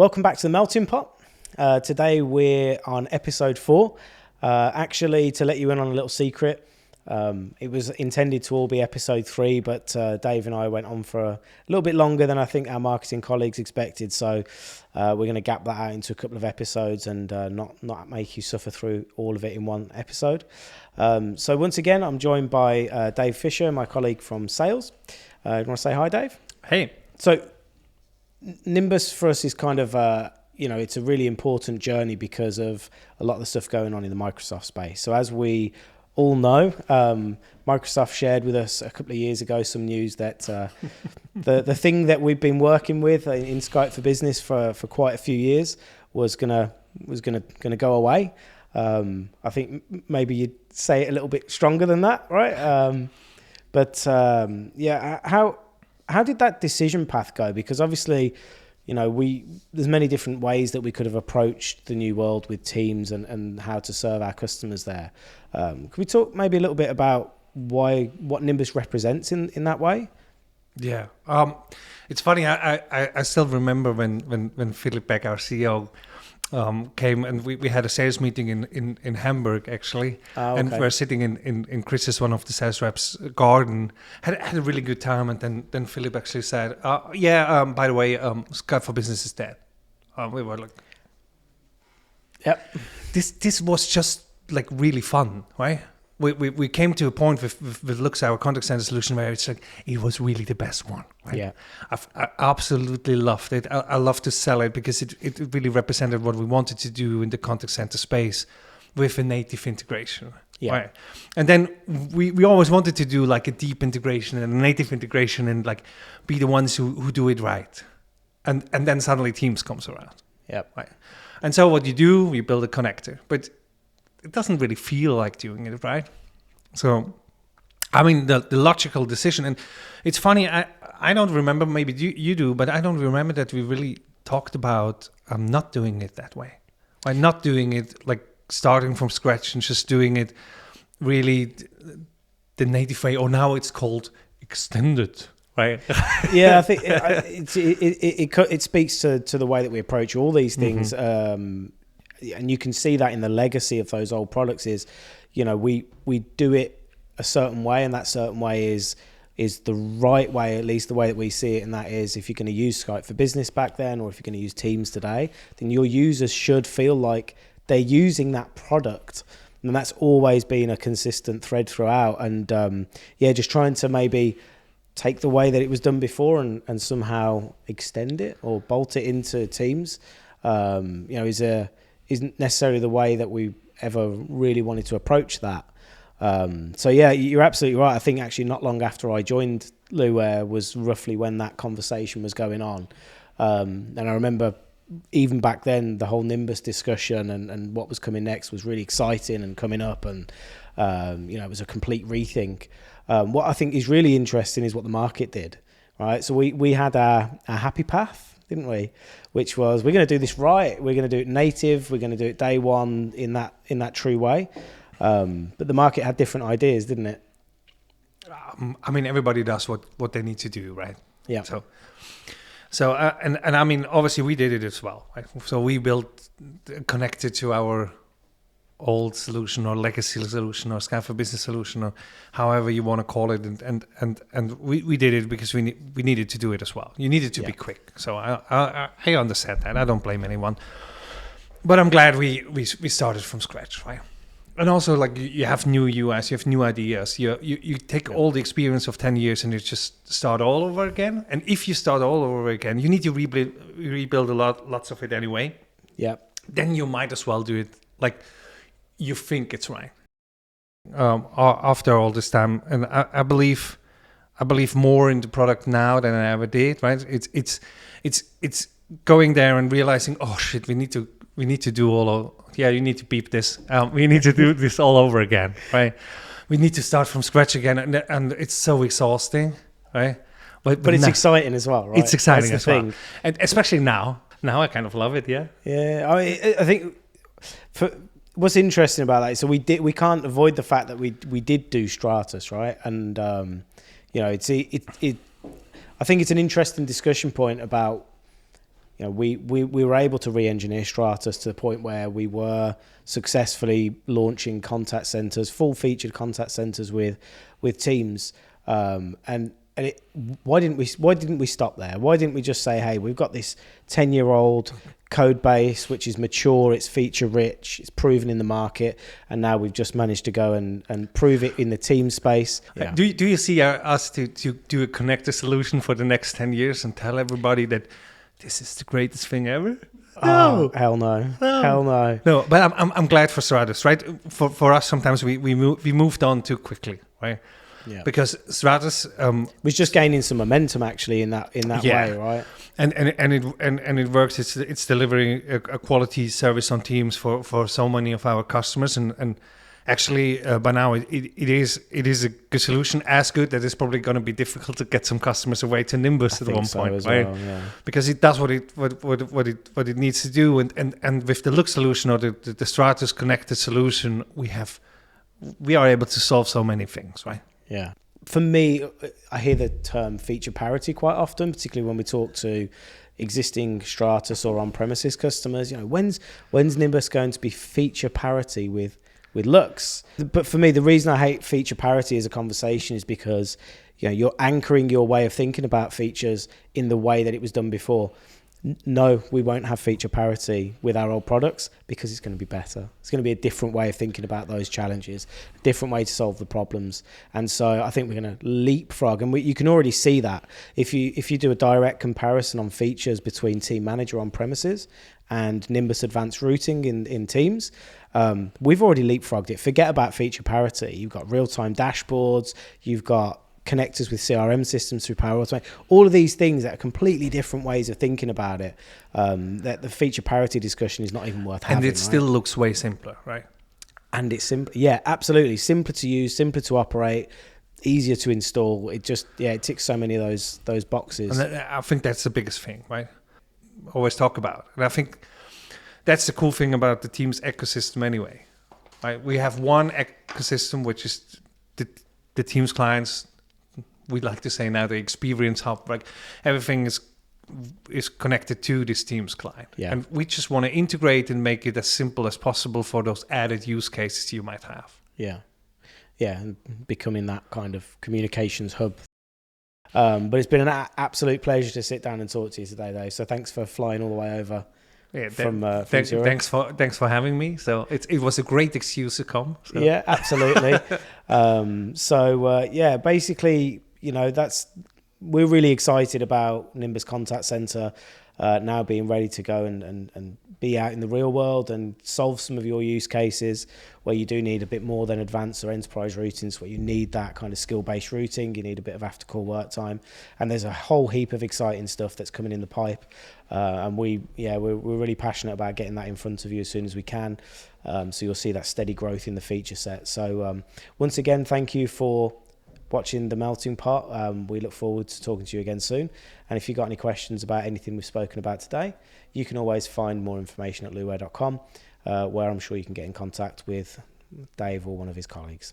Welcome back to the Melting Pot. Today we're on episode 4. Actually, to let you in on a little secret, it was intended to all be episode 3, but Dave and I went on for a little bit longer than I think our marketing colleagues expected. So we're going to gap that out into a couple of episodes and not make you suffer through all of it in one episode. So once again, I'm joined by Dave Fisher, my colleague from sales. You want to say hi, Dave? Hey. So Nimbus for us is kind of, it's a really important journey because of a lot of the stuff going on in the Microsoft space. So as we all know, Microsoft shared with us a couple of years ago some news that the thing that we've been working with in Skype for Business for quite a few years was gonna go away. I think maybe you'd say it a little bit stronger than that, right? How did that decision path go? Because obviously, there's many different ways that we could have approached the new world with Teams and how to serve our customers there. Could we talk maybe a little bit about what Nimbus represents in that way? Yeah. It's funny. I still remember when Philip Beck, our CEO, came and we had a sales meeting in Hamburg actually. Okay. And we're sitting in Chris's, one of the sales reps, garden, had a really good time, and then Philip actually said, by the way, Skype for Business is dead. We were like, yep, this was just like really fun, right? We came to a point with Lux, our contact center solution, where it's like it was really the best one. Right? Yeah, I absolutely loved it. I love to sell it because it really represented what we wanted to do in the contact center space with a native integration. Yeah, right? And then we always wanted to do like a deep integration and a native integration and like be the ones who do it right. And then suddenly Teams comes around. yeah, right. And so what you do, you build a connector, but it doesn't really feel like doing it, right? So, I mean, the logical decision, and it's funny, I don't remember, maybe you do, but I don't remember that we really talked about not doing it that way. Like not doing it like starting from scratch and just doing it really the native way, or now it's called extended, right? Yeah, I think it speaks to the way that we approach all these things. Mm-hmm. And you can see that in the legacy of those old products is, we do it a certain way, and that certain way is the right way, at least the way that we see it. And that is, if you're going to use Skype for Business back then, or if you're going to use Teams today, then your users should feel like they're using that product. And that's always been a consistent thread throughout. And just trying to maybe take the way that it was done before and somehow extend it or bolt it into Teams, isn't necessarily the way that we ever really wanted to approach that. You're absolutely right. I think actually not long after I joined Luware was roughly when that conversation was going on. And I remember even back then, the whole Nimbus discussion and what was coming next was really exciting and coming up, and it was a complete rethink. What I think is really interesting is what the market did, right? So we had our happy path, didn't we? Which was, we're going to do this right. We're going to do it native. We're going to do it day one in that true way. But the market had different ideas, didn't it? I mean, everybody does what they need to do, right? Yeah. So I mean, obviously we did it as well, right? So we built connected to our old solution or legacy solution or Skype for Business solution or however you want to call it, and we did it because we needed to do it as well. You needed to be quick, so I understand that. I don't blame anyone, but I'm glad we started from scratch, right? And also, like, you have new UIs, you have new ideas. You take all the experience of 10 years and you just start all over again. And if you start all over again, you need to rebuild lots of it anyway. Yeah. Then you might as well do it like you think it's right. After all this time, and I believe more in the product now than I ever did. Right? It's going there and realizing, oh shit, we need to do all of. Yeah, you need to beep this. We need to do this all over again, right? We need to start from scratch again, and it's so exhausting, right? But it's exciting as well, right? It's exciting That's as well, and especially now. Now I kind of love it, yeah. Yeah, I think what's interesting about that. So we can't avoid the fact that we did do Stratus, right? And I think it's an interesting discussion point about we were able to re-engineer Stratus to the point where we were successfully launching contact centers, full featured contact centers with teams. Why didn't we stop there? Why didn't we just say, hey, we've got this 10-year-old code base which is mature, it's feature rich, it's proven in the market, and now we've just managed to go and prove it in the team space. Yeah. Do you see us to do a connector solution for the next 10 years and tell everybody that this is the greatest thing ever? No, hell no. Hell no. No, but I'm glad for Stratus, right? For us, sometimes we moved on too quickly, right? Yeah. Because Stratus was just gaining some momentum actually in that way, right? And it works. It's delivering a quality service on Teams for so many of our customers, and actually by now it is a good solution, as good that it's probably going to be difficult to get some customers away to Nimbus at one point, as right? Well, yeah. Because it does what it needs to do, and with the Look solution or the Stratus connected solution, we are able to solve so many things, right? Yeah. For me, I hear the term feature parity quite often, particularly when we talk to existing Stratus or on-premises customers. When's Nimbus going to be feature parity with Lux? But for me, the reason I hate feature parity as a conversation is because you're anchoring your way of thinking about features in the way that it was done before. No, we won't have feature parity with our old products because it's going to be better. It's going to be a different way of thinking about those challenges, a different way to solve the problems. And so I think we're going to leapfrog, and you can already see that if you do a direct comparison on features between Team Manager on premises and Nimbus Advanced Routing in Teams, we've already leapfrogged it. Forget about feature parity. You've got real-time dashboards. You've got connectors with CRM systems through Power Automate, all of these things that are completely different ways of thinking about it, that the feature parity discussion is not even worth having. And it still looks way simpler, right? And it's simple. Yeah, absolutely. Simpler to use, simpler to operate, easier to install. It just, it ticks so many of those boxes. And I think that's the biggest thing, right? Always talk about. And I think that's the cool thing about the Teams ecosystem anyway, right? We have one ecosystem, which is the Teams clients. We like to say now the experience hub, like everything is connected to this Teams client. Yeah. And we just want to integrate and make it as simple as possible for those added use cases you might have. Yeah. Yeah, and becoming that kind of communications hub. But it's been an absolute pleasure to sit down and talk to you today, though. So thanks for flying all the way over. Yeah, thanks for having me. So it was a great excuse to come. So. Yeah, absolutely. Basically, we're really excited about Nimbus Contact Center now being ready to go and be out in the real world and solve some of your use cases where you do need a bit more than advanced or enterprise routings, where you need that kind of skill-based routing, you need a bit of after-call work time, and there's a whole heap of exciting stuff that's coming in the pipe, and we're really passionate about getting that in front of you as soon as we can, so you'll see that steady growth in the feature set. So once again, thank you for watching the melting pot. We look forward to talking to you again soon, and if you've got any questions about anything we've spoken about today, you can always find more information at luware.com, where I'm sure you can get in contact with Dave or one of his colleagues.